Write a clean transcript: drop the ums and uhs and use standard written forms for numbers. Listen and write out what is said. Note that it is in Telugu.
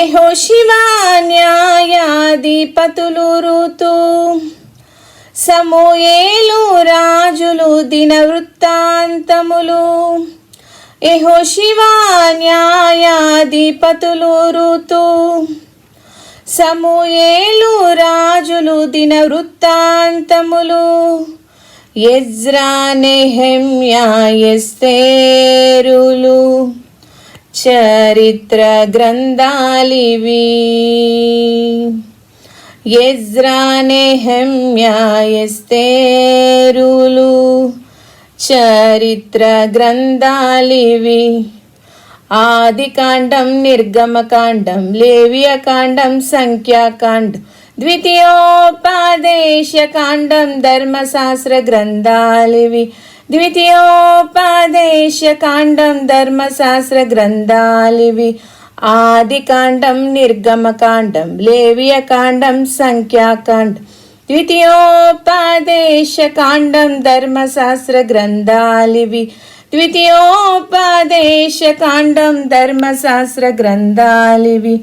హో శివా న్యాయాధిపతులు ఋతు సమూయేలు రాజులు దిన వృత్తాంతములు. ఏహో శివా న్యాయాధిపతులు ఋతు సమూయేలు రాజులు దిన వృత్తాంతములు. ఎజ్రా నెహెమ్యా ఎస్తేరులు చరిత్ర గ్రంథాలివి. ఎజ్రా నెహెమ్యా ఎస్తేరులు చరిత్ర గ్రంథాలివి. ఆదికాండం, నిర్గమకాండం, లేవియకాండం, సంఖ్యాకాండం, ద్వితీయోపదేశకాండం, ధర్మశాస్త్ర గ్రంథాలివి. ద్వితీయోపదేశకాండం, ధర్మశాస్త్ర గ్రంథాలివి. ఆదికాండం, నిర్గమకాండం, లేవియకాండం, సంఖ్యాకాండం, ద్వితీయోపదేశకాండం, ధర్మశాస్త్ర గ్రంథాలివి. ద్వితీయోపదేశకాండం, ధర్మశాస్త్ర గ్రంథాలివి.